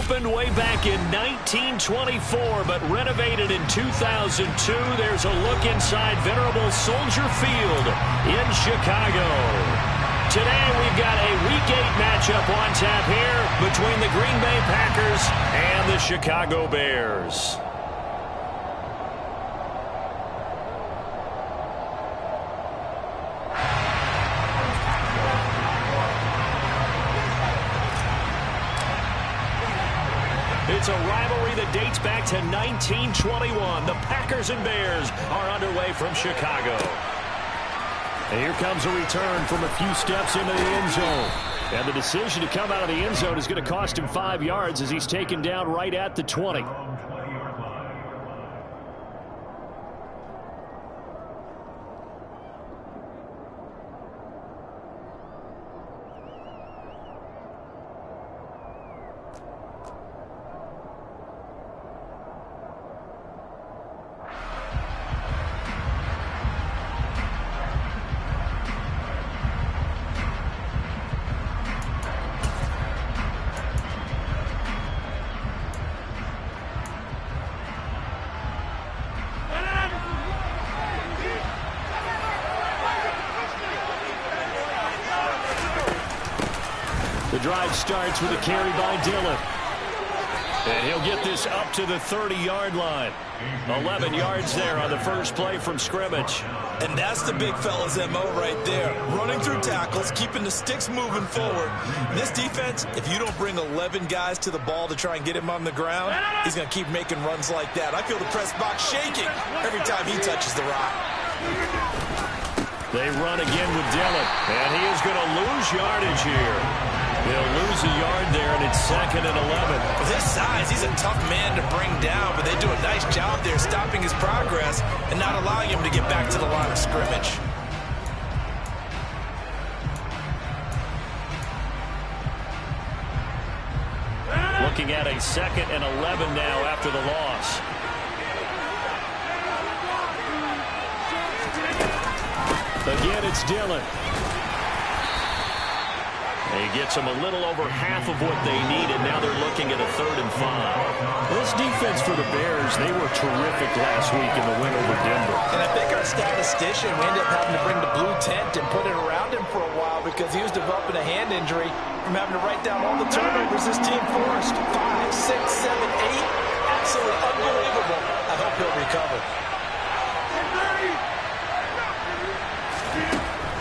Opened way back in 1924, but renovated in 2002. There's a look inside venerable Soldier Field in Chicago. Today we've got a Week 8 matchup on tap here between the Green Bay Packers and the Chicago Bears. It's a rivalry that dates back to 1921. The Packers and Bears are underway from Chicago. And here comes a return from a few steps into the end zone. And the decision to come out of the end zone is going to cost him 5 yards as he's taken down right at the 20. The drive starts with a carry by Dillon. And he'll get this up to the 30-yard line. 11 yards there on the first play from scrimmage. And that's the big fella's MO right there. Running through tackles, keeping the sticks moving forward. This defense, if you don't bring 11 guys to the ball to try and get him on the ground, he's going to keep making runs like that. I feel the press box shaking every time he touches the rock. They run again with Dillon. And he is going to lose yardage here. He'll lose a yard there, and it's 2nd and 11. With his size, he's a tough man to bring down, but they do a nice job there stopping his progress and not allowing him to get back to the line of scrimmage. Looking at a 2nd and 11 now after the loss. Again, it's Dillon. He gets them a little over half of what they need, and now they're looking at a 3rd and 5. This defense for the Bears, they were terrific last week in the win over Denver. And I think our statistician, we ended up having to bring the blue tent and put it around him for a while because he was developing a hand injury from having to write down all the turnovers this team forced. 5, 6, 7, 8. Absolutely unbelievable. I hope he'll recover.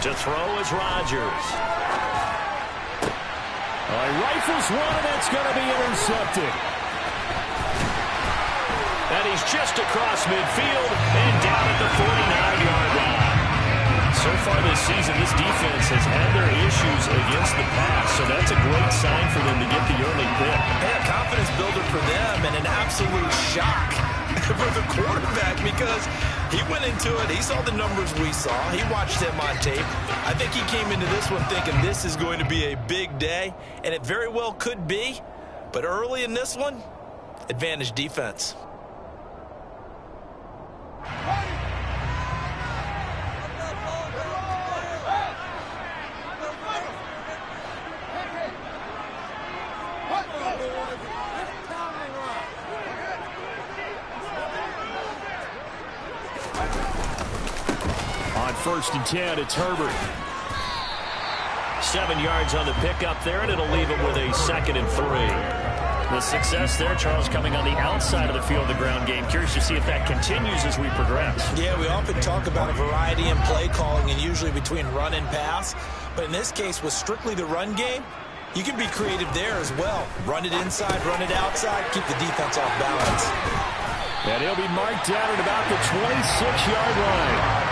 To throw is Rodgers. He rifles one, and that's going to be intercepted. And he's just across midfield and down at the 49-yard line. So far this season, this defense has had their issues against the pass, so that's a great sign for them to get the early pick. And a confidence builder for them and an absolute shock for the quarterback because he went into it. He saw the numbers we saw. He watched them on tape. I think he came into this one thinking this is going to be a big day, and it very well could be. But early in this one, advantage defense. On 1st and 10, it's Herbert. 7 yards on the pickup there, and it'll leave him with a 2nd and 3. The success there, Charles, coming on the outside of the field, the ground game. Curious to see if that continues as we progress. Yeah, we often talk about a variety in play calling and usually between run and pass. But in this case, with strictly the run game, you can be creative there as well. Run it inside, run it outside, keep the defense off balance. And he'll be marked down at about the 26-yard line.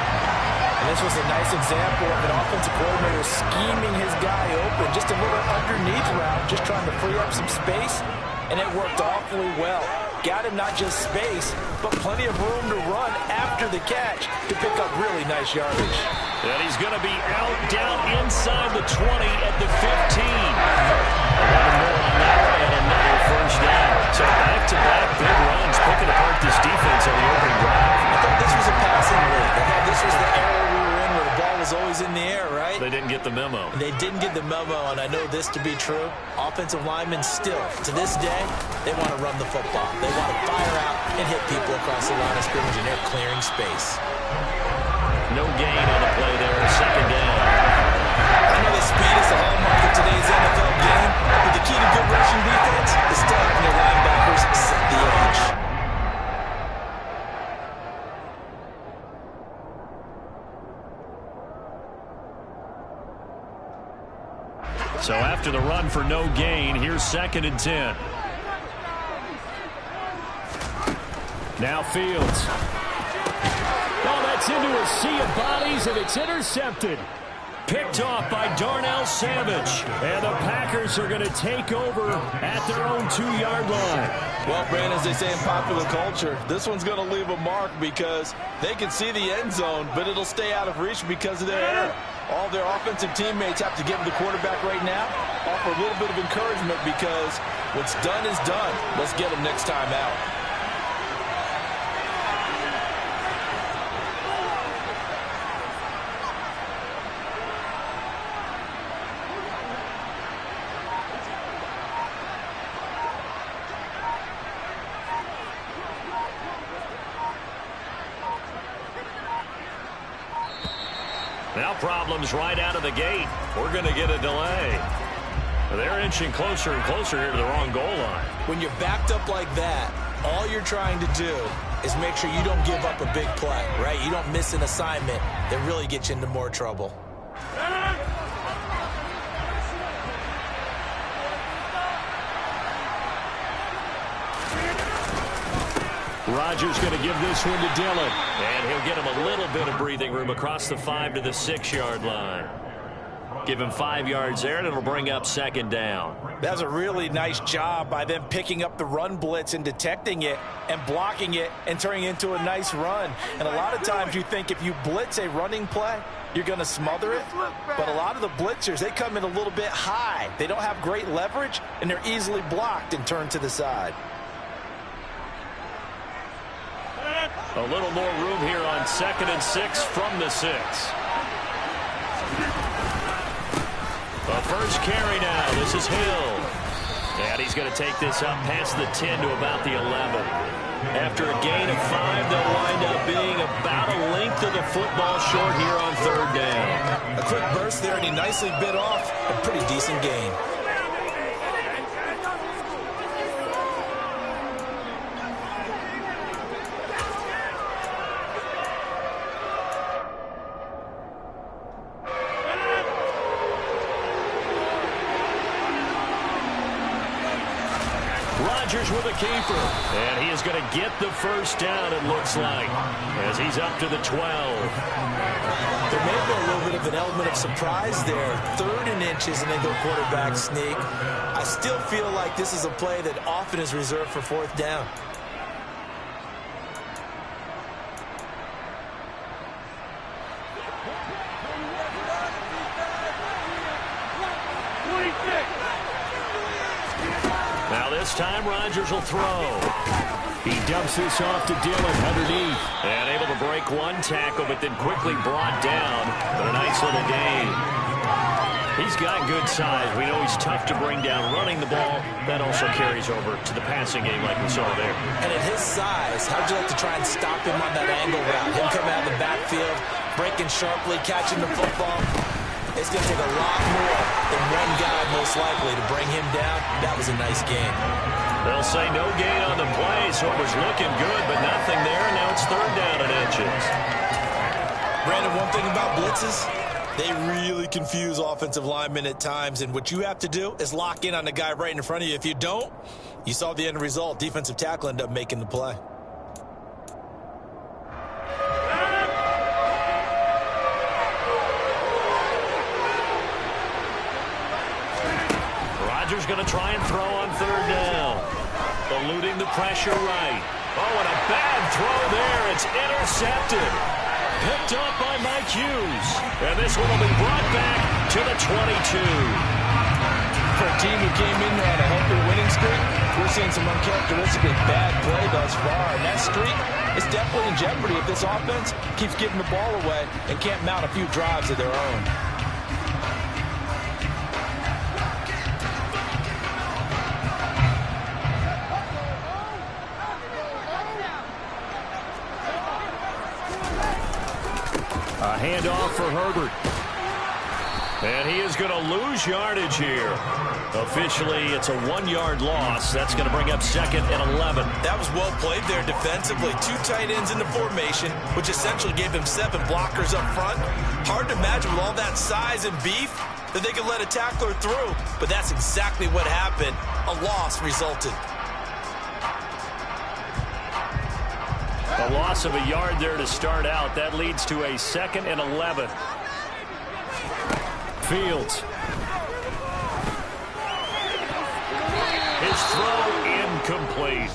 And this was a nice example of an offensive coordinator scheming his guy open. Just a little underneath route, just trying to free up some space, and it worked awfully well. Got him not just space, but plenty of room to run after the catch to pick up really nice yardage. And he's going to be out down inside the 20 at the 15. A lot more on that one, and another first down. So back-to-back big runs, picking apart this defense on the opening drive. I thought this was a passing league. I thought this was the era we were in where the ball was is always in the air, right? They didn't get the memo. They didn't get the memo, and I know this to be true. Offensive linemen still, to this day, they want to run the football. They want to fire out and hit people across the line of scrimmage, and they're clearing space. No gain on the play there, second down. I know that speed is the hallmark of today's NFL game, but the key to good rushing defense is still having your linebackers set the edge. So after the run for no gain, here's 2nd and 10. Now Fields. Oh, that's into a sea of bodies, and it's intercepted. Picked off by Darnell Savage. And the Packers are going to take over at their own 2-yard line. Well, Brandon, as they say in popular culture, this one's going to leave a mark because they can see the end zone, but it'll stay out of reach because of their error. All their offensive teammates have to give the quarterback right now, offer a little bit of encouragement because what's done is done. Let's get them next time out. Now problems right out of the gate. We're going to get a delay. They're inching closer and closer here to the wrong goal line. When you're backed up like that, all you're trying to do is make sure you don't give up a big play, right? You don't miss an assignment that really gets you into more trouble. Rodgers going to give this one to Dillon. And he'll get him a little bit of breathing room across the 5 to the 6-yard line. Give him 5 yards there, and it'll bring up 2nd down. That's a really nice job by them picking up the run blitz and detecting it and blocking it and turning it into a nice run. And a lot of times you think if you blitz a running play, you're going to smother it. But a lot of the blitzers, they come in a little bit high. They don't have great leverage, and they're easily blocked and turned to the side. A little more room here on 2nd and 6 from the 6. The first carry now. This is Hill. And he's going to take this up past the 10 to about the 11. After a gain of 5, they'll wind up being about a length of the football short here on 3rd down. A quick burst there, and he nicely bit off a pretty decent gain. Rodgers with a keeper. And he is going to get the first down, it looks like, as he's up to the 12. There may have been a little bit of an element of surprise there. 3rd and inches, and they go quarterback sneak. I still feel like this is a play that often is reserved for 4th down. Now this time Rodgers will throw. He dumps this off to Dillon underneath. And able to break one tackle, but then quickly brought down. But a nice little gain. He's got good size. We know he's tough to bring down running the ball. That also carries over to the passing game like we saw there. And at his size, how'd you like to try and stop him on that angle route? Him coming out of the backfield, breaking sharply, catching the football. It's going to take a lot more than one guy, most likely, to bring him down. That was a nice game. They'll say no gain on the play, so it was looking good, but nothing there. Now it's 3rd down and inches. Brandon, one thing about blitzes, they really confuse offensive linemen at times, and what you have to do is lock in on the guy right in front of you. If you don't, you saw the end result. Defensive tackle ended up making the play. Rodgers going to try and throw on 3rd down. Eluding the pressure right. Oh, and a bad throw there. It's intercepted. Picked up by Mike Hughes. And this one will be brought back to the 22. For a team who came in here on a healthy winning streak, we're seeing some uncharacteristically bad play thus far, and that streak is definitely in jeopardy if this offense keeps giving the ball away and can't mount a few drives of their own. A handoff for Herbert. And he is going to lose yardage here. Officially, it's a 1-yard loss. That's going to bring up 2nd and 11. That was well played there defensively. 2 tight ends in the formation, which essentially gave him 7 blockers up front. Hard to imagine with all that size and beef that they could let a tackler through. But that's exactly what happened. A loss resulted. A loss of a yard there to start out. That leads to a 2nd and 11. Fields. His throw incomplete.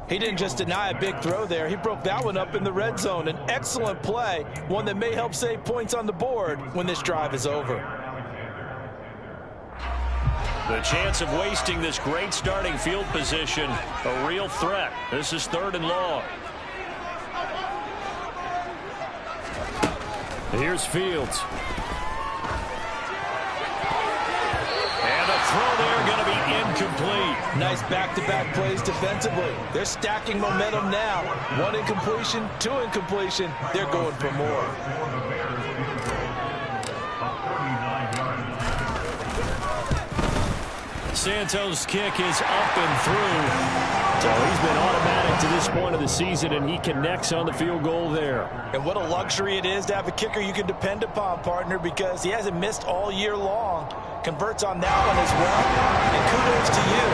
He didn't just deny a big throw there. He broke that one up in the red zone. An excellent play, one that may help save points on the board when this drive is over. The chance of wasting this great starting field position, a real threat. This is 3rd and long. Here's Fields. And a throw there going to be incomplete. Nice back-to-back plays defensively. They're stacking momentum now. 1 incompletion, 2 incompletion. They're going for more. Santos' kick is up and through. So he's been automatic to this point of the season, and he connects on the field goal there. And what a luxury it is to have a kicker you can depend upon, partner, because he hasn't missed all year long. Converts on that one as well. And kudos to you.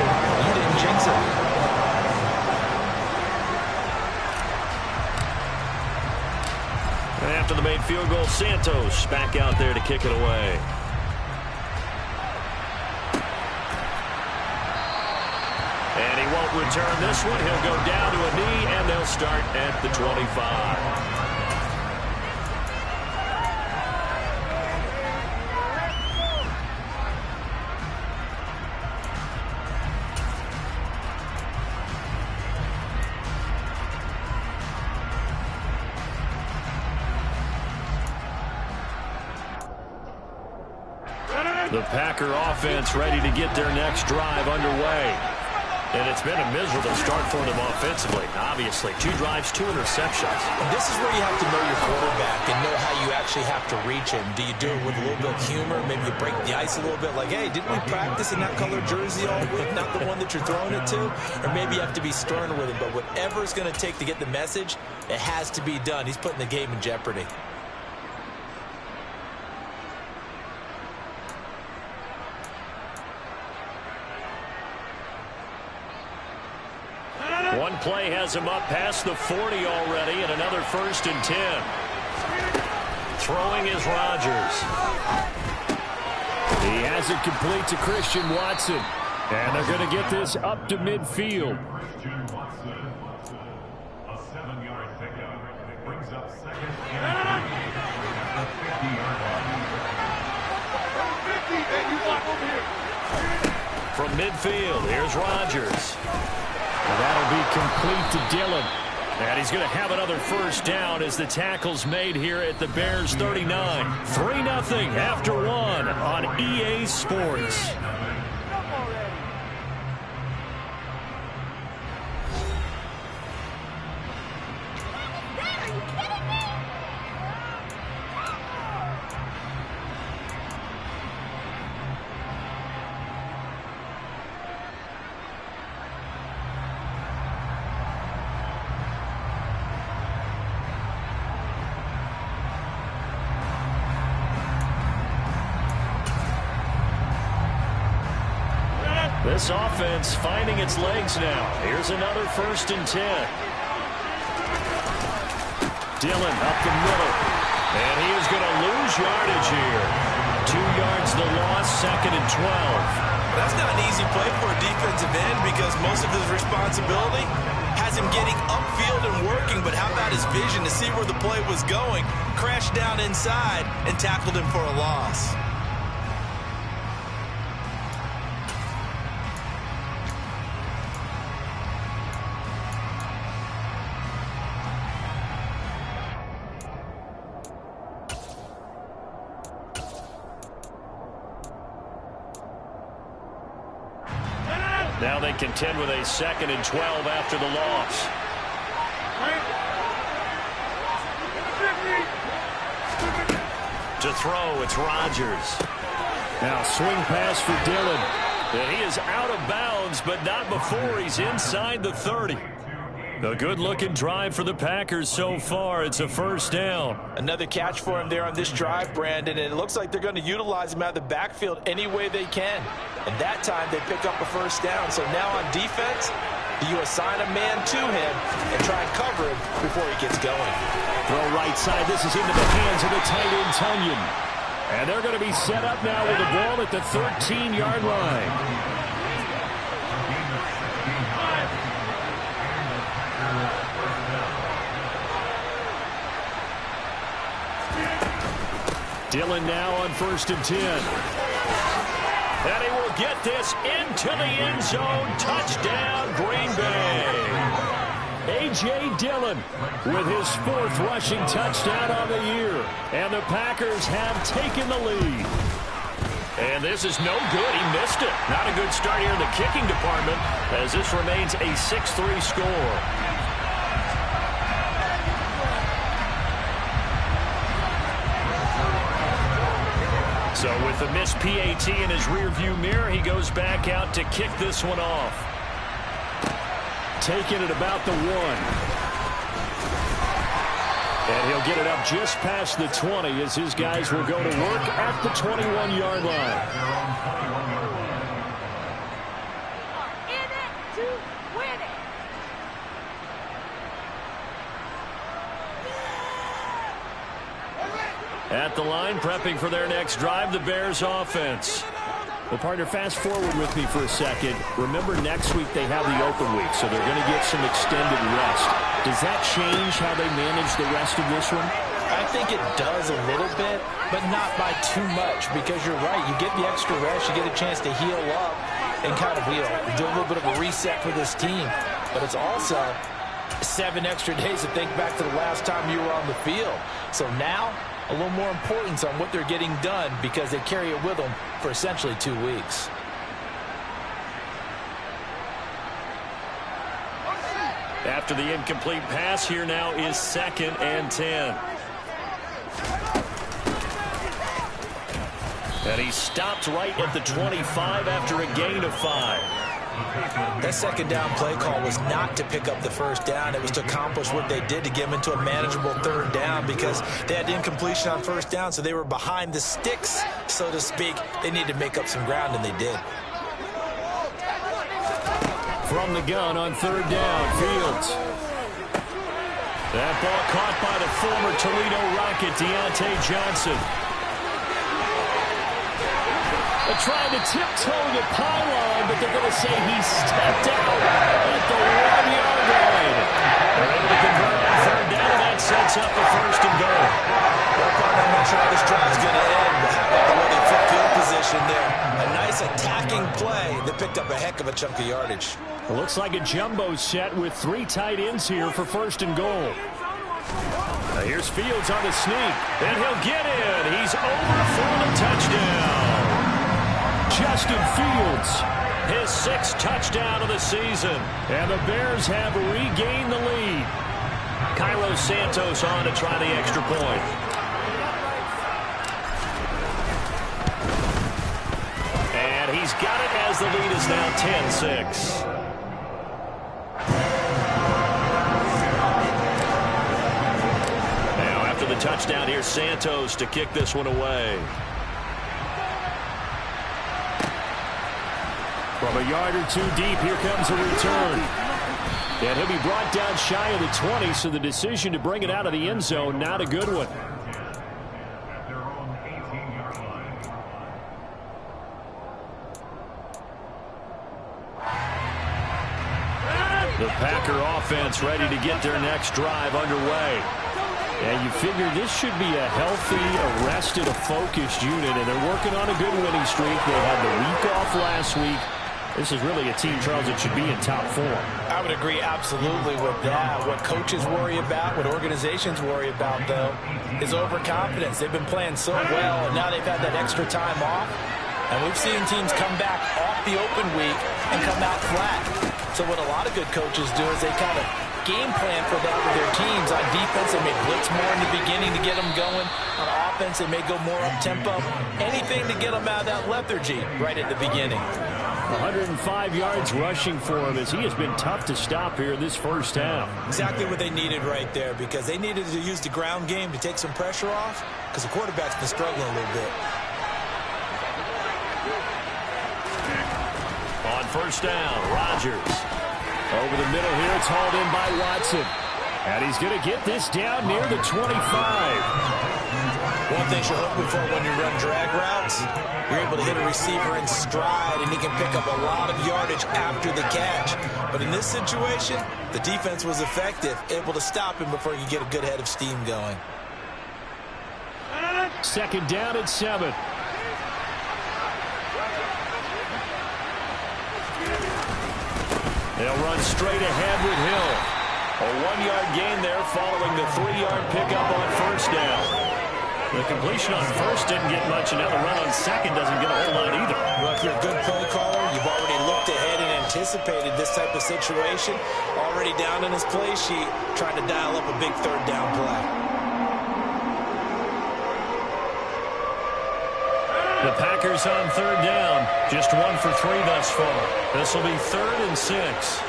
You didn't jinx it. And after the made field goal, Santos back out there to kick it away. And he won't return this one. He'll go down to a knee, and they'll start at the 25. The Packer offense ready to get their next drive underway. And it's been a miserable start for them offensively. Obviously, 2 drives, 2 interceptions. And this is where you have to know your quarterback and know how you actually have to reach him. Do you do it with a little bit of humor? Maybe you break the ice a little bit like, hey, didn't we practice in that color jersey all week? Not the one that you're throwing it to? Or maybe you have to be stern with him. But whatever it's going to take to get the message, it has to be done. He's putting the game in jeopardy. One play has him up past the 40 already, and another 1st and 10. Throwing is Rodgers. He has it complete to Christian Watson. And they're going to get this up to midfield. Christian Watson, a 7-yard pickup, brings up 2nd and 50-yard line. From midfield, here's Rodgers. And that'll be complete to Dillon. And he's going to have another 1st down as the tackle's made here at the Bears 39. 3-0 after 1 on EA Sports. This offense finding its legs now. Here's another 1st and 10. Dillon up the middle. And he is going to lose yardage here. 2 yards the loss, 2nd and 12. That's not an easy play for a defensive end because most of his responsibility has him getting upfield and working, but how about his vision to see where the play was going? Crashed down inside and tackled him for a loss. Now they contend with a 2nd and 12 after the loss. To throw, it's Rodgers. Now swing pass for Dillon. And he is out of bounds, but not before he's inside the 30. A good-looking drive for the Packers so far. It's a first down. Another catch for him there on this drive, Brandon, and it looks like they're going to utilize him out of the backfield any way they can. And that time they pick up a first down. So now on defense, you assign a man to him and try and cover him before he gets going. Throw right side. This is into the hands of the tight end, Tunyon. And they're going to be set up now with the ball at the 13-yard line. Dillon now on 1st and 10. And he will get this into the end zone. Touchdown, Green Bay. A.J. Dillon with his 4th rushing touchdown on the year. And the Packers have taken the lead. And this is no good. He missed it. Not a good start here in the kicking department as this remains a 6-3 score. So with the missed PAT in his rearview mirror, he goes back out to kick this one off. Taking it about the 1. And he'll get it up just past the 20 as his guys will go to work at the 21-yard line. At the line, prepping for their next drive, the Bears offense. Well, partner, fast forward with me for a second. Remember, next week they have the open week, so they're going to get some extended rest. Does that change how they manage the rest of this one? I think it does a little bit, but not by too much, because you're right. You get the extra rest, you get a chance to heal up and kind of, do a little bit of a reset for this team. But it's also 7 extra days to think back to the last time you were on the field. So now, a little more importance on what they're getting done because they carry it with them for essentially 2 weeks. After the incomplete pass, here now is 2nd and 10. And he stopped right at the 25 after a gain of 5. That 2nd down play call was not to pick up the first down. It was to accomplish what they did to get them into a manageable 3rd down because they had incompletion on 1st down, so they were behind the sticks, so to speak. They needed to make up some ground, and they did. From the gun on 3rd down, Fields. That ball caught by the former Toledo Rocket, Deontay Johnson. They're trying to tiptoe the pylon, but they're going to say he stepped out at the 1-yard line. They're able to convert on 3rd down, and that sets up a 1st and goal. I'm not sure how this drive's going to end, but how about the way they flip field position there? A nice attacking play that picked up a heck of a chunk of yardage. It looks like a jumbo set with 3 tight ends here for 1st and goal. Now here's Fields on the sneak, and he'll get in. He's over for the touchdown. Justin Fields, his 6th touchdown of the season. And the Bears have regained the lead. Cairo Santos on to try the extra point. And he's got it as the lead is now 10-6. Now after the touchdown, here's Santos to kick this one away. From a yard or 2 deep, here comes a return. And he'll be brought down shy of the 20, so the decision to bring it out of the end zone, not a good one. At their own 18-yard line. The Packer offense ready to get their next drive underway. And you figure this should be a healthy, arrested, a focused unit, and they're working on a good winning streak. They had the week off last week. This is really a team, Charles, that should be in top form. I would agree absolutely with that. What coaches worry about, what organizations worry about, though, is overconfidence. They've been playing so well, and now they've had that extra time off. And we've seen teams come back off the open week and come out flat. So what a lot of good coaches do is they kind of game plan for that with their teams. On defense, they may blitz more in the beginning to get them going. On offense, they may go more up-tempo. Anything to get them out of that lethargy right at the beginning. 105 yards rushing for him as he has been tough to stop here this first half. Exactly what they needed right there, because they needed to use the ground game to take some pressure off, because the quarterback's been struggling a little bit. On first down, Rodgers. Over the middle here, it's hauled in by Watson. And he's going to get this down near the 25. One thing you're hoping for when you run drag routes, you're able to hit a receiver in stride, and he can pick up a lot of yardage after the catch. But in this situation, the defense was effective, able to stop him before he could get a good head of steam going. Second down and 7. They'll run straight ahead with Hill. A 1-yard gain there following the 3-yard pickup on first down. The completion on first didn't get much, and now the run on second doesn't get a whole lot either. Well, if you're a good play caller, you've already looked ahead and anticipated this type of situation. Already down in his play sheet, trying to dial up a big third down play. The Packers on third down. Just 1 for 3 thus far. This will be 3rd and 6.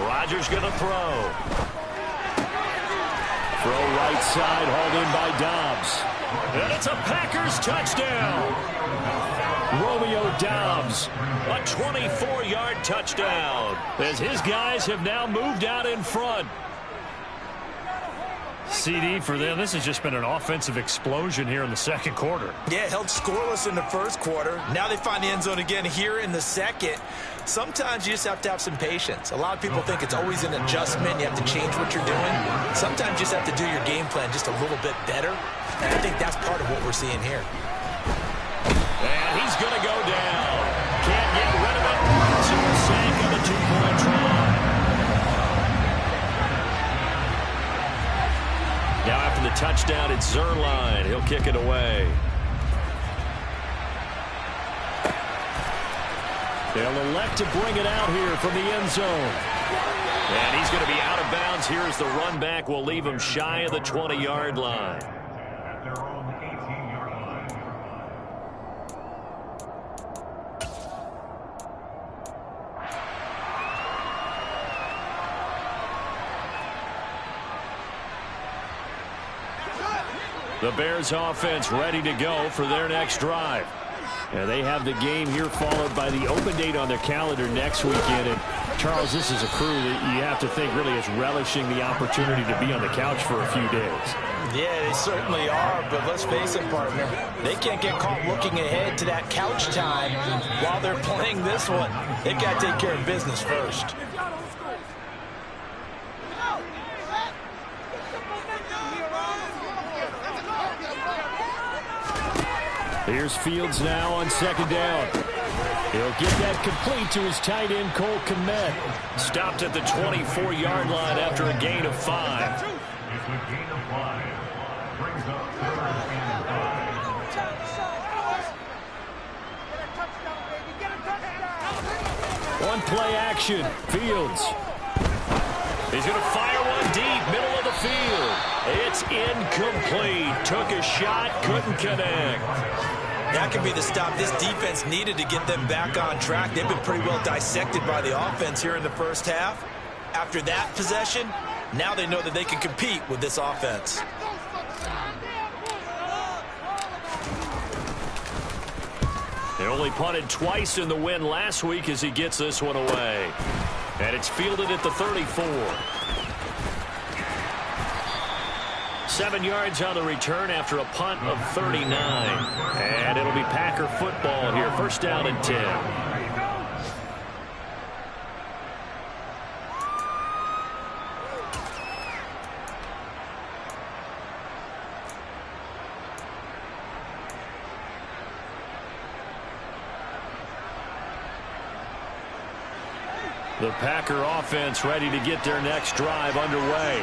Rodgers going to throw. Throw right side, hauled in by Dobbs. And it's a Packers touchdown. Romeo Dobbs, a 24-yard touchdown, as his guys have now moved out in front. CD for them. This has just been an offensive explosion here in the second quarter. Yeah, held scoreless in the first quarter. Now they find the end zone again here in the second. Sometimes you just have to have some patience. A lot of people think it's always an adjustment. You have to change what you're doing. Sometimes you just have to do your game plan just a little bit better. And I think that's part of what we're seeing here. And he's going to go down. Can't get rid of it. So we're sank on a 2-point try. Now after the touchdown, it's Zuerlein. He'll kick it away. They'll elect to bring it out here from the end zone. And he's going to be out of bounds. Here's the run back. Will leave him shy of the 20-yard line. At their own 18-yard line. The Bears offense ready to go for their next drive. And they have the game here followed by the open date on their calendar next weekend. And Charles, this is a crew that you have to think really is relishing the opportunity to be on the couch for a few days. Yeah, they certainly are, but let's face it, partner. They can't get caught looking ahead to that couch time while they're playing this one. They've got to take care of business first. Here's Fields now on second down. He'll get that complete to his tight end, Cole Kmet. Stopped at the 24-yard line after a gain of 5. It's a gain of 5. Brings up 3rd and 5. One play action. Fields. He's going to fire one deep, middle of the field. It's incomplete. Took a shot, couldn't connect. That could be the stop this defense needed to get them back on track. They've been pretty well dissected by the offense here in the first half. After that possession, now they know that they can compete with this offense. They only punted twice in the win last week as he gets this one away. And it's fielded at the 34. 7 yards on the return after a punt of 39. And it'll be Packer football here. First down and 10. The Packer offense ready to get their next drive underway.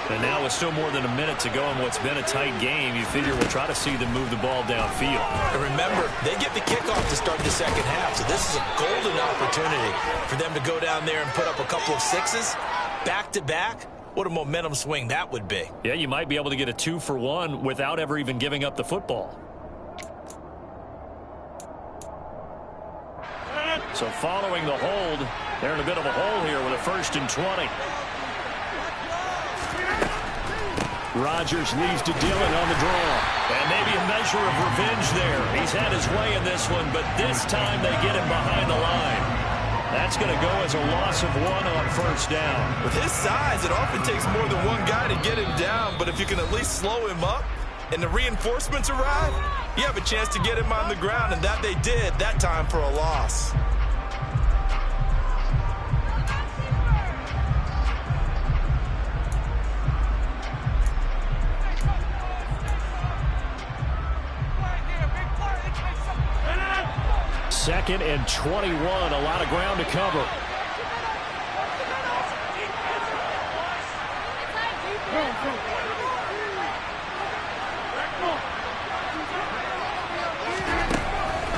And now with still more than a minute to go in what's been a tight game, you figure we'll try to see them move the ball downfield. And remember, they get the kickoff to start the second half, so this is a golden opportunity for them to go down there and put up a couple of sixes back-to-back. What a momentum swing that would be. Yeah, you might be able to get a 2-for-1 without ever even giving up the football. So following the hold, they're in a bit of a hole here with a 1st and 20. Rodgers leaves to Dillon on the draw. And maybe a measure of revenge there. He's had his way in this one, but this time they get him behind the line. That's going to go as a loss of 1 on 1st down. With his size, it often takes more than one guy to get him down, but if you can at least slow him up and the reinforcements arrive, you have a chance to get him on the ground, and that they did that time for a loss. Second and 21, a lot of ground to cover.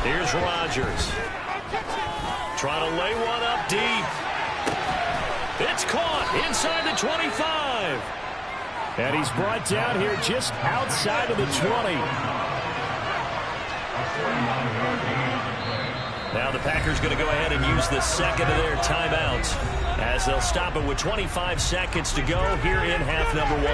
Here's Rodgers. Trying to lay one up deep. It's caught inside the 25. And he's brought down here just outside of the 20. Now the Packers going to go ahead and use the second of their timeouts as they'll stop it with 25 seconds to go here in half number 1.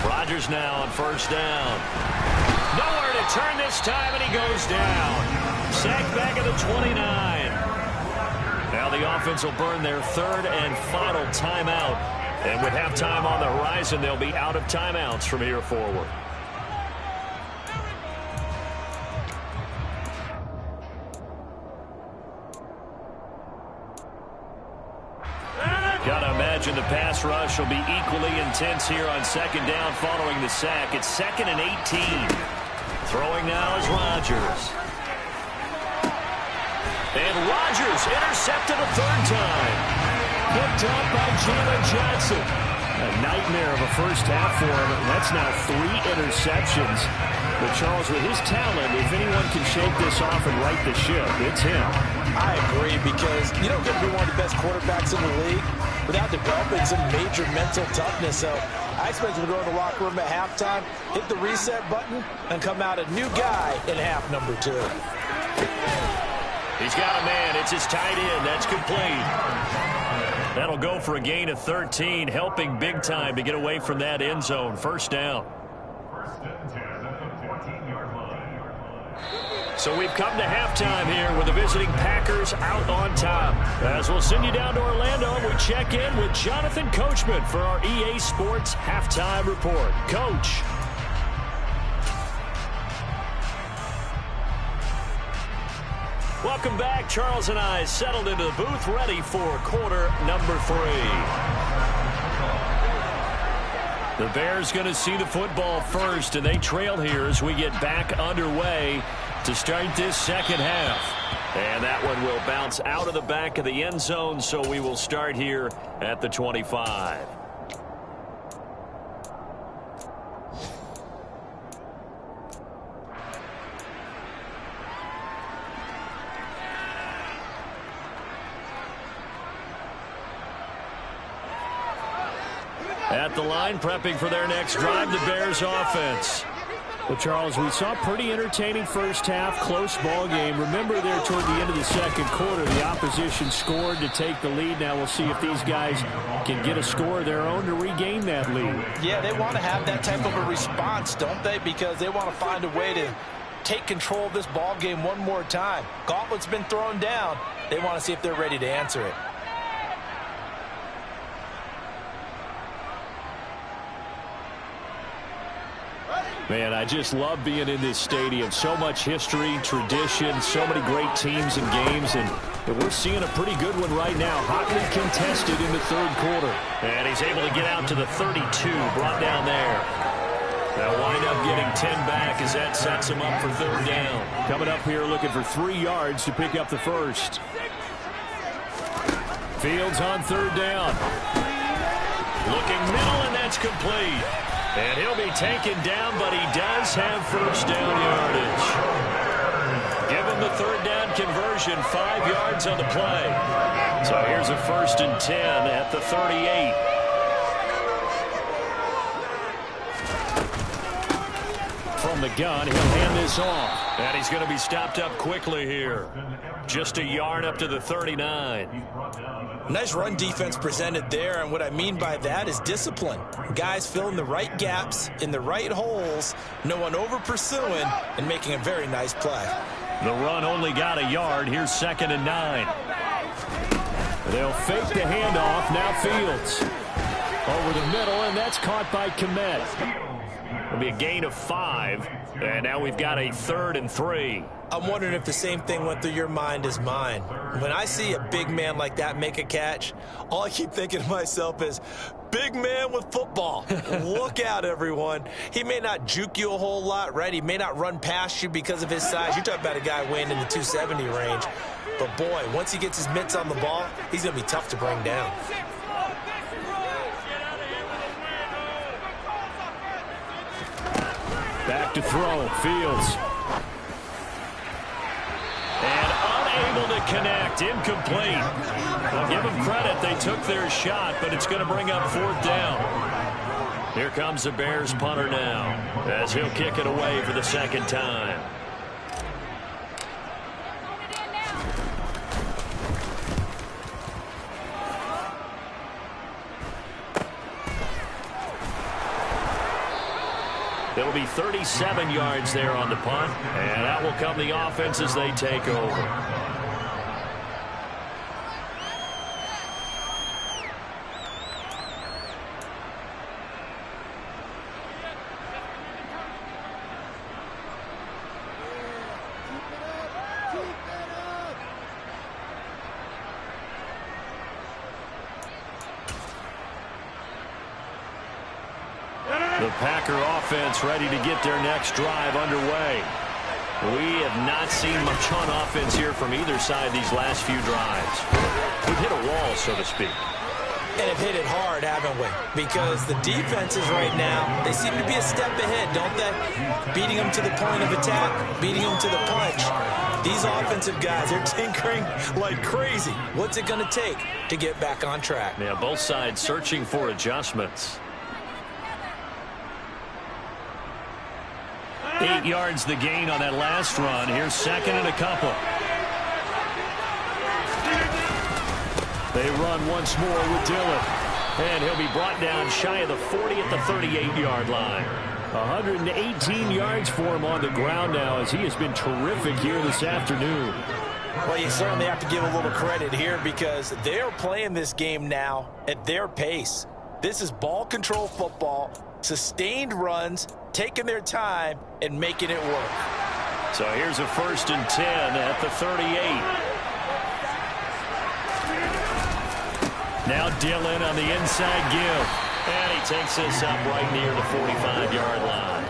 Rodgers now on 1st down. Nowhere to turn this time, and he goes down. Sacked back at the 29. Now the offense will burn their 3rd and final timeout. And with halftime on the horizon, they'll be out of timeouts from here forward. Got to imagine the pass rush will be equally intense here on 2nd down following the sack. It's 2nd and 18. Throwing now is Rodgers. And Rodgers intercepted a 3rd time. Picked up by Jalen Johnson. A nightmare of a first half for him. That's now 3 interceptions. But Charles, with his talent, if anyone can shake this off and right the ship, it's him. I agree, because you don't get to be one of the best quarterbacks in the league without developing some major mental toughness. So I expect him to go in the locker room at halftime, hit the reset button, and come out a new guy in half number 2. He's got a man. It's his tight end. That's complete. That'll go for a gain of 13, helping big time to get away from that end zone. 1st down. 1st and 10 at the 14-yard line. So we've come to halftime here with the visiting Packers out on top. As we'll send you down to Orlando, we check in with Jonathan Coachman for our EA Sports Halftime Report. Coach. Welcome back. Charles and I settled into the booth, ready for quarter number 3. The Bears going to see the football first, and they trail here as we get back underway to start this second half. And that one will bounce out of the back of the end zone, so we will start here at the 25. At the line, prepping for their next drive, the Bears offense. Well, Charles, we saw a pretty entertaining first half, close ball game. Remember there toward the end of the second quarter, the opposition scored to take the lead. Now we'll see if these guys can get a score of their own to regain that lead. Yeah, they want to have that type of a response, don't they? Because they want to find a way to take control of this ball game one more time. Gauntlet's been thrown down. They want to see if they're ready to answer it. Man, I just love being in this stadium. So much history, tradition, so many great teams and games, and And we're seeing a pretty good one right now. Hotly contested in the third quarter. And he's able to get out to the 32, brought down there. They'll wind up getting 10 back as that sets him up for third down. Coming up here looking for 3 yards to pick up the first. Fields on third down. Looking middle, and that's complete. And he'll be taken down, but he does have first down yardage. Give him the third down conversion, 5 yards on the play. So here's a 1st and 10 at the 38. From the gun, he'll hand this off. And he's going to be stopped up quickly here. Just a yard up to the 39. Nice run defense presented there, and what I mean by that is discipline. Guys filling the right gaps in the right holes, no one over pursuing, and making a very nice play. The run only got a yard. Here's 2nd and 9. They'll fake the handoff. Now Fields over the middle, and that's caught by Kmet. It'll be a gain of 5, and now we've got a 3rd and 3. I'm wondering if the same thing went through your mind as mine. When I see a big man like that make a catch, all I keep thinking to myself is, big man with football. Look out, everyone. He may not juke you a whole lot, right? He may not run past you because of his size. You're talking about a guy weighing in the 270 range. But, boy, once he gets his mitts on the ball, he's going to be tough to bring down. Back to throw. Fields. And unable to connect. Incomplete. Well, give them credit. They took their shot, but it's going to bring up 4th down. Here comes the Bears punter now as he'll kick it away for the 2nd time. It'll be 37 yards there on the punt, and that will come the offense as they take over. The Packer offense ready to get their next drive underway. We have not seen much on offense here from either side these last few drives. We've hit a wall, so to speak. And have hit it hard, haven't we? Because the defenses right now, they seem to be a step ahead, don't they? Beating them to the point of attack, beating them to the punch. These offensive guys, they're tinkering like crazy. What's it going to take to get back on track? Yeah, both sides searching for adjustments. 8 yards the gain on that last run. Here's 2nd and a couple. They run once more with Dillon. And he'll be brought down shy of the 40 at the 38-yard line. 118 yards for him on the ground now as he has been terrific here this afternoon. Well, you certainly have to give a little credit here because they're playing this game now at their pace. This is ball control football, sustained runs, taking their time and making it work. So here's a 1st and 10 at the 38. Now Dillon on the inside give. And he takes this up right near the 45-yard line.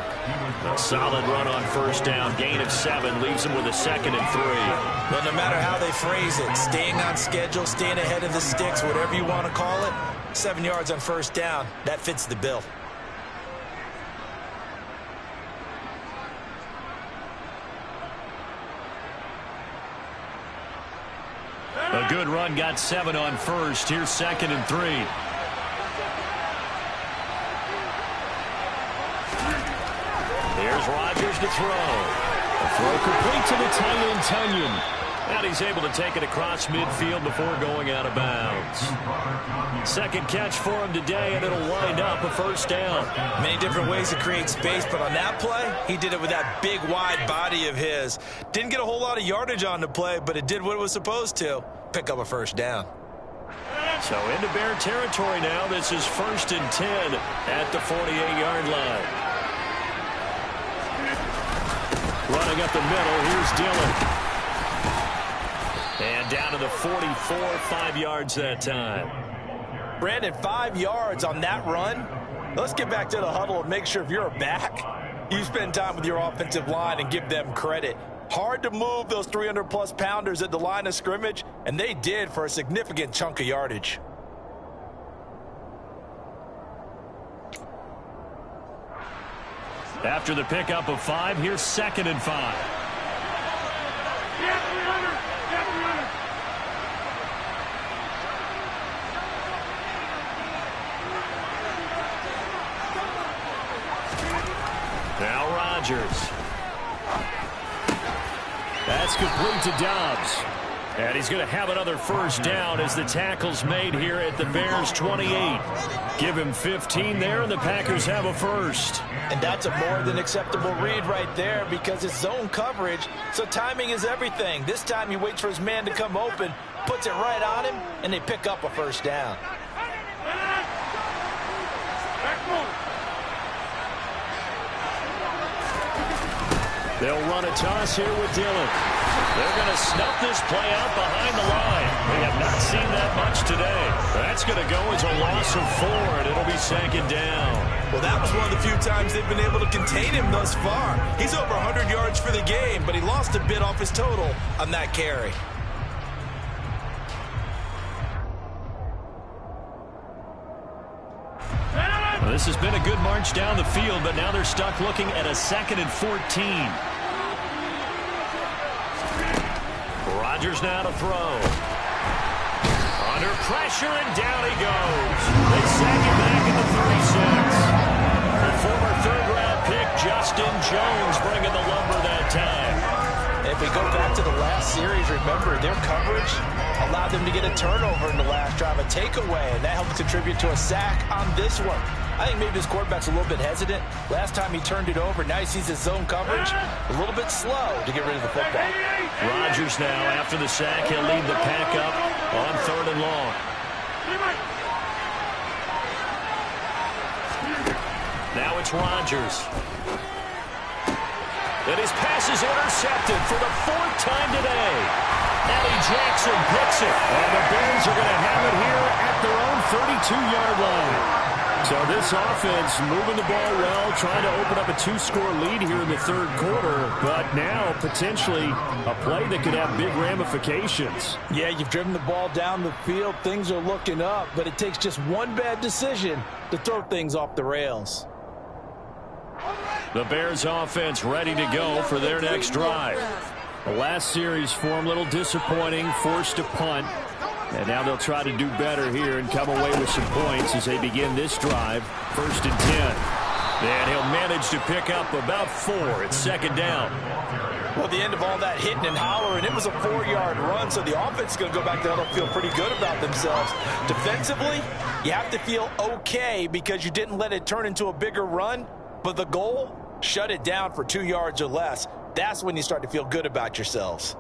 A solid run on 1st down. Gain of 7 leaves him with a 2nd and 3. But no matter how they phrase it, staying on schedule, staying ahead of the sticks, whatever you want to call it, 7 yards on 1st down, that fits the bill. A good run, got 7 on 1st. Here's 2nd and 3. Here's Rodgers to throw. A throw complete to the tight end, Tunyon. And he's able to take it across midfield before going out of bounds. 2nd catch for him today, and it'll wind up a 1st down. Many different ways to create space, but on that play, he did it with that big, wide body of his. Didn't get a whole lot of yardage on the play, but it did what it was supposed to. Pick up a 1st down. So into Bear territory now. This is 1st and 10 at the 48-yard line. Running up the middle, here's Dillon. And down to the 44, 5 yards that time. Brandon, 5 yards on that run. Let's get back to the huddle and make sure if you're a back, you spend time with your offensive line and give them credit. Hard to move those 300-plus pounders at the line of scrimmage, and they did for a significant chunk of yardage. After the pickup of 5, here's 2nd and 5. Now Rodgers. That's complete to Dobbs. And he's going to have another first down as the tackle's made here at the Bears' 28. Give him 15 there, and the Packers have a first. And that's a more than acceptable read right there because it's zone coverage, so timing is everything. This time he waits for his man to come open, puts it right on him, and they pick up a first down. They'll run a toss here with Dillon. They're going to snuff this play out behind the line. We have not seen that much today. That's going to go as a loss of 4, and it'll be 2nd down. Well, that was one of the few times they've been able to contain him thus far. He's over 100 yards for the game, but he lost a bit off his total on that carry. Well, this has been a good march down the field, but now they're stuck looking at a 2nd and 14. Rodgers now to throw. Under pressure, and down he goes. They sack him back at the 36. The former third-round pick, Justin Jones, bringing the lumber that time. If we go back to the last series, remember, their coverage allowed them to get a turnover in the last drive, a takeaway, and that helped contribute to a sack on this one. I think maybe this quarterback's a little bit hesitant. Last time he turned it over, now he sees his zone coverage a little bit slow to get rid of the football. Rodgers now, after the sack, he'll lead the pack up on 3rd and long. Now it's Rodgers. And his pass is intercepted for the 4th time today. Eddie Jackson picks it. And the Bears are going to have it here at their own 32-yard line. So this offense moving the ball well, trying to open up a 2-score lead here in the 3rd quarter. But now potentially a play that could have big ramifications. Yeah, you've driven the ball down the field. Things are looking up, but it takes just one bad decision to throw things off the rails. The Bears offense ready to go for their next drive. The last series for them, a little disappointing, forced to punt. And now they'll try to do better here and come away with some points as they begin this drive. 1st and 10. And he'll manage to pick up about 4. It's 2nd down. Well, the end of all that hitting and hollering, it was a 4-yard run, so the offense is going to go back there and feel pretty good about themselves. Defensively, you have to feel okay because you didn't let it turn into a bigger run, but the goal, shut it down for 2 yards or less. That's when you start to feel good about yourselves.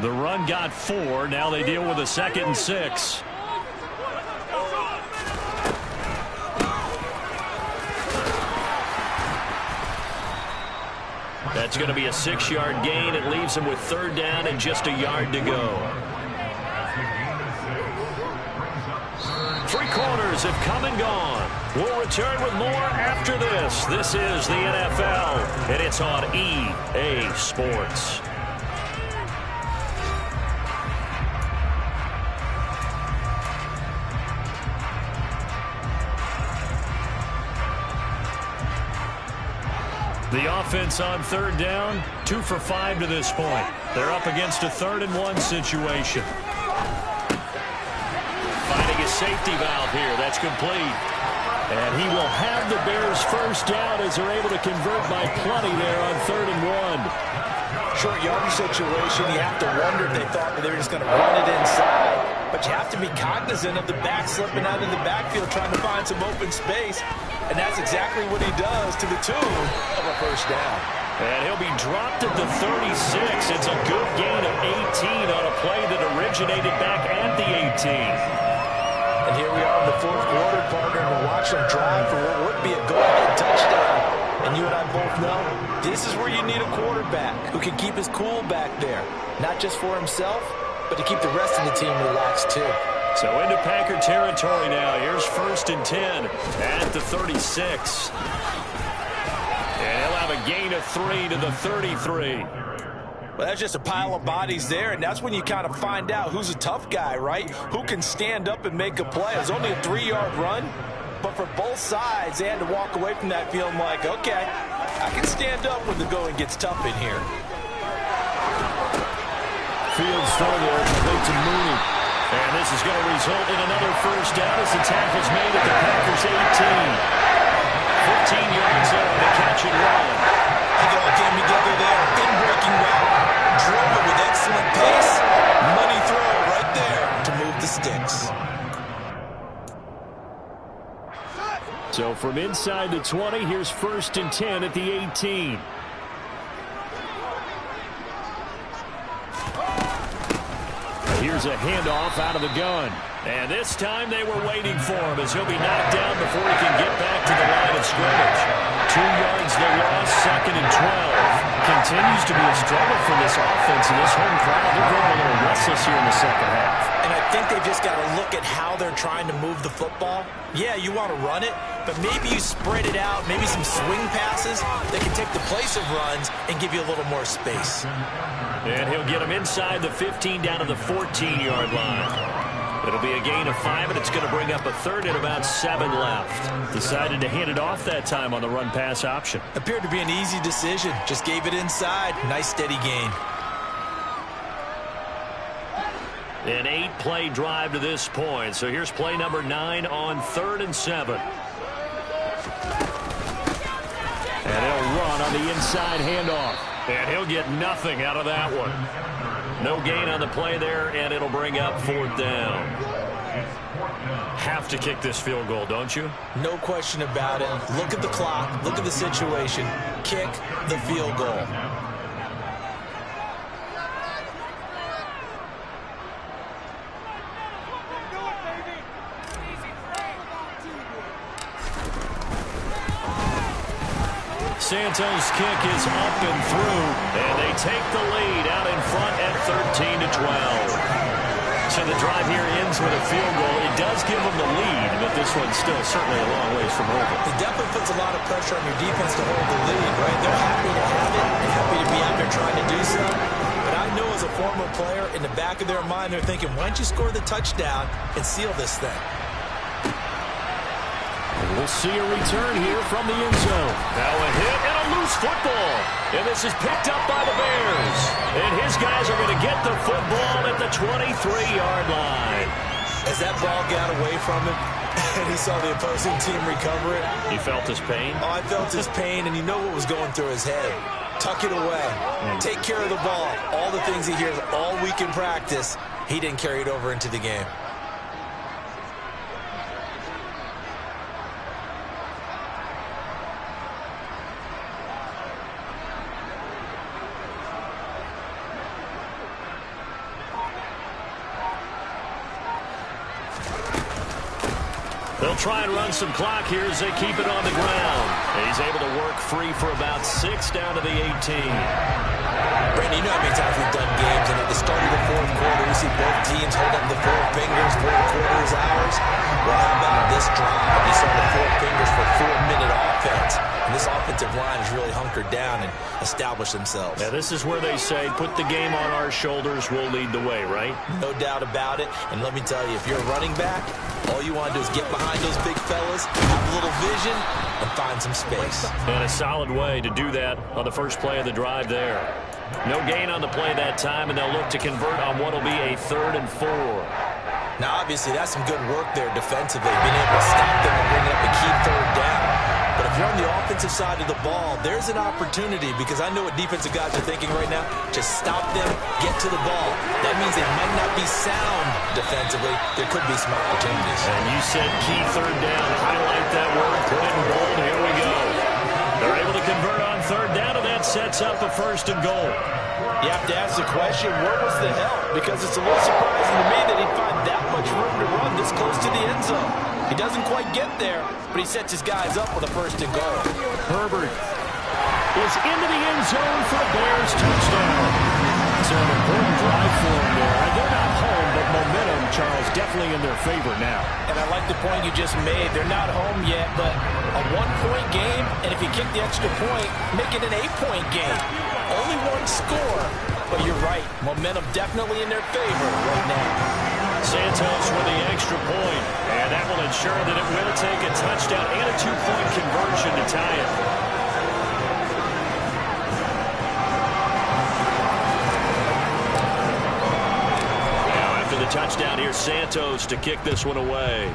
The run got 4. Now they deal with a 2nd and 6. That's going to be a 6-yard gain. It leaves them with 3rd down and just a yard to go. 3 quarters have come and gone. We'll return with more after this. This is the NFL, and it's on EA Sports. The offense on 3rd down, 2 for 5 to this point. They're up against a 3rd and 1 situation. Finding a safety valve here. That's complete. And he will have the Bears first down as they're able to convert by plenty there on 3rd and 1. Short yardage situation, you have to wonder if they thought that they were just going to run it inside. but you have to be cognizant of the back slipping out of the backfield trying to find some open space, and that's exactly what he does to the tune of a first down. And he'll be dropped at the 36. It's a good gain of 18 on a play that originated back at the 18. And here we are in the fourth quarter, partner, and we're watching them drive for what would be a go-ahead touchdown. And you and I both know this is where you need a quarterback who can keep his cool back there, not just for himself, but to keep the rest of the team relaxed too. So into Packer territory now. Here's 1st and 10 at the 36. And he'll have a gain of 3 to the 33. Well, that's just a pile of bodies there, and that's when you kind of find out who's a tough guy, right? Who can stand up and make a play. It was only a 3-yard run, but for both sides, they had to walk away from that feeling like, okay, I can stand up when the going gets tough in here. Fields throw there, complete to Mooney. And this is going to result in another first down as the tackle's made at the Packers' 18. 15 yards there on the catch and run. They all came together there in breaking route. Drove it with excellent pace. Money throw right there to move the sticks. So from inside the 20, here's 1st and 10 at the 18. Here's a handoff out of the gun. And this time they were waiting for him as he'll be knocked down before he can get back to the line of scrimmage. 2 yards the loss, 2nd and 12. Continues to be a struggle for this offense and this home crowd. They're going a little restless here in the second half. And I think they've just got to look at how they're trying to move the football. Yeah, you want to run it, but maybe you spread it out, maybe some swing passes that can take the place of runs and give you a little more space. And he'll get him inside the 15 down to the 14-yard line. It'll be a gain of 5, and it's going to bring up a 3rd and about 7 left. Decided to hand it off that time on the run-pass option. Appeared to be an easy decision. Just gave it inside. Nice, steady gain. An 8-play drive to this point. So here's play number 9 on 3rd and 7. And he'll run on the inside handoff. And he'll get nothing out of that one. No gain on the play there, and it'll bring up 4th down. Have to kick this field goal, don't you? No question about it. Look at the clock. Look at the situation. Kick the field goal. Santos' kick is up and through, and they take the lead out in front at 13-12. So the drive here ends with a field goal. It does give them the lead, but this one's still certainly a long ways from over. It definitely puts a lot of pressure on your defense to hold the lead, right? They're happy to have it and happy to be out there trying to do so. But I know as a former player, in the back of their mind, they're thinking, why don't you score the touchdown and seal this thing? We'll see a return here from the end zone. Now a hit and a loose football. And this is picked up by the Bears. And his guys are going to get the football at the 23-yard line. As that ball got away from him and he saw the opposing team recover it. You felt his pain? Oh, I felt his pain, and you know what was going through his head. Tuck it away. Take care of the ball. All the things he hears all week in practice, he didn't carry it over into the game. They'll try and run some clock here as they keep it on the ground. And he's able to work free for about 6 down to the 18. Brandon, you know how many times we've done games, and at the start of the fourth quarter, we see both teams hold up the 4 fingers, 4 quarters, hours. Well, how about this drive? You saw the 4 fingers for 4-minute offense. And this offensive line has really hunkered down and established themselves. Yeah, this is where they say, put the game on our shoulders, we'll lead the way, right? No doubt about it. And let me tell you, if you're a running back, all you want to do is get behind those big fellas, have a little vision, and find some space. And a solid way to do that on the first play of the drive there. No gain on the play that time, and they'll look to convert on what will be a 3rd and 4. Now, obviously, that's some good work there defensively, being able to stop them and bring up a key 3rd down. But if you're on the offensive side of the ball, there's an opportunity, because I know what defensive guys are thinking right now. Just stop them, get to the ball. That means they might not be sound defensively. There could be some opportunities. And you said key third down. Highlight that word. Put it in bold. Here we go. They're able to convert on third down, and that sets up a 1st and goal. You have to ask the question, where was the help? Because it's a little surprising to me that he'd find that much room to run this close to the end zone. He doesn't quite get there, but he sets his guys up with a 1st and goal. Herbert is into the end zone for a Bears touchdown. So an important drive for them there. They're not home, but momentum, Charles, definitely in their favor now. And I like the point you just made. They're not home yet, but a 1-point game, and if you kick the extra point, make it an 8-point game. Only 1 score, but you're right. Momentum definitely in their favor right now. Santos with the extra point, and that will ensure that it will take a touchdown and a 2-point conversion to tie it. Now after the touchdown, here's Santos to kick this one away.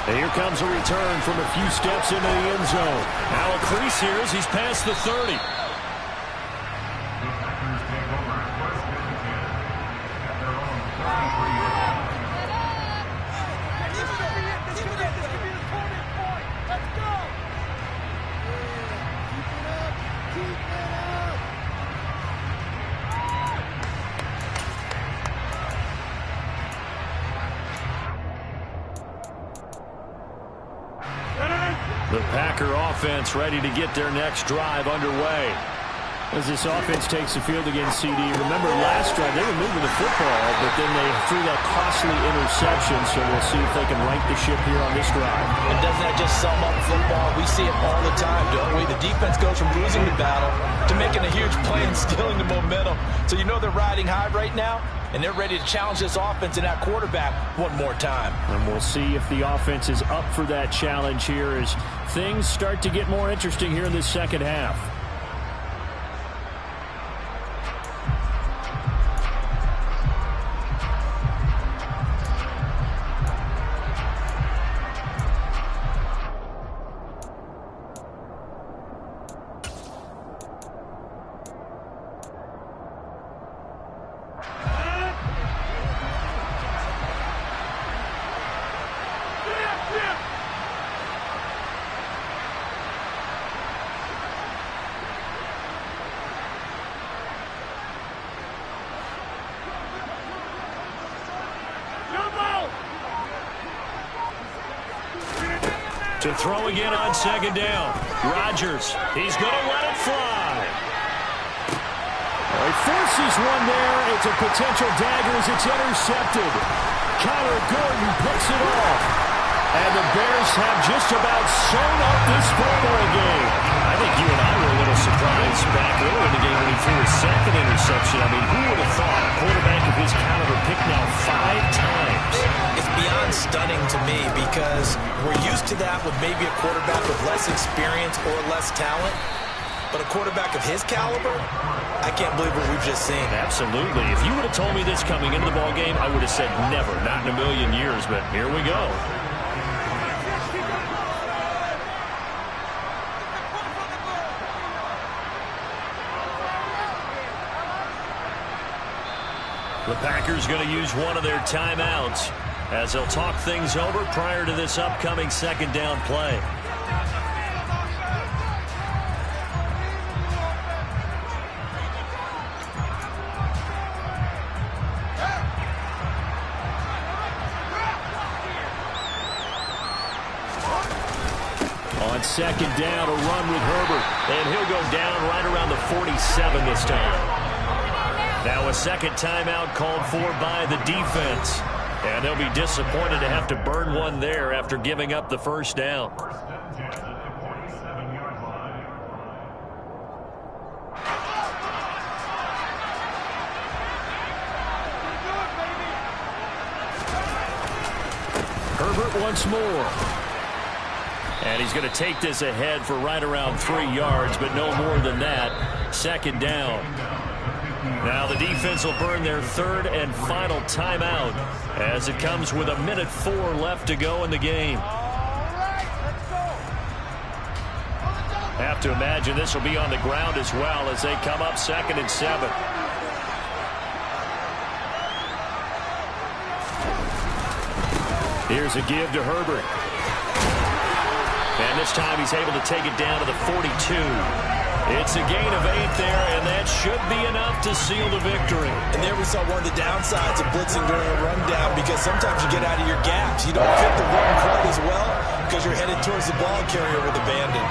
And here comes a return from a few steps into the end zone. Now a crease here as he's past the 30. The Packer offense ready to get their next drive underway. As this offense takes the field against CD, remember last drive they were moving the football, but then they threw that costly interception, so we'll see if they can right the ship here on this drive. And doesn't that just sum up football? We see it all the time, don't we? The defense goes from losing the battle to making a huge play and stealing the momentum. So you know they're riding high right now, and they're ready to challenge this offense and that quarterback one more time. And we'll see if the offense is up for that challenge here as things start to get more interesting here in this second half. To throw again on 2nd down. Rodgers, he's going to let it fly. He forces one there. It's a potential dagger as it's intercepted. Kyler Gordon picks it off. And the Bears have just about sewn up this football game. I think you and I were a little surprised back earlier in the game when he threw his 2nd interception. I mean, who would have thought a quarterback of his caliber picked now 5 times? It's beyond stunning to me because we're used to that with maybe a quarterback with less experience or less talent. But a quarterback of his caliber, I can't believe what we've just seen. Absolutely. If you would have told me this coming into the ballgame, I would have said never, not in a million years. But here we go. The Packers going to use one of their timeouts as they'll talk things over prior to this upcoming 2nd down play. On 2nd down, a run with Herbert, and he'll go down right around the 47 this time. Now a 2nd timeout called for by the defense. And they'll be disappointed to have to burn one there after giving up the 1st down. 1st and 10 at the 47-yard line. Herbert once more. And he's going to take this ahead for right around 3 yards, but no more than that. 2nd down. Now the defense will burn their third and final timeout as it comes with 1:04 left to go in the game. Have to imagine this will be on the ground as well as they come up 2nd and 7. Here's a give to Herbert. And this time he's able to take it down to the 42. It's a gain of 8 there, and that should be enough to seal the victory. And there we saw one of the downsides of blitzing during a rundown, because sometimes you get out of your gaps. You don't fit the run quite as well because you're headed towards the ball carrier with abandon.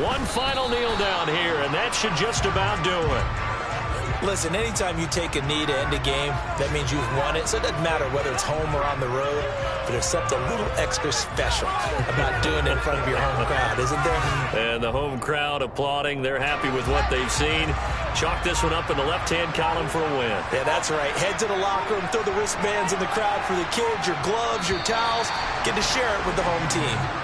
One final kneel down here, and that should just about do it. Listen, anytime you take a knee to end a game, that means you've won it. So it doesn't matter whether it's home or on the road, but there's something a little extra special about doing it in front of your home crowd, isn't there? And the home crowd applauding. They're happy with what they've seen. Chalk this one up in the left-hand column for a win. Yeah, that's right. Head to the locker room, throw the wristbands in the crowd for the kids, your gloves, your towels. Get to share it with the home team.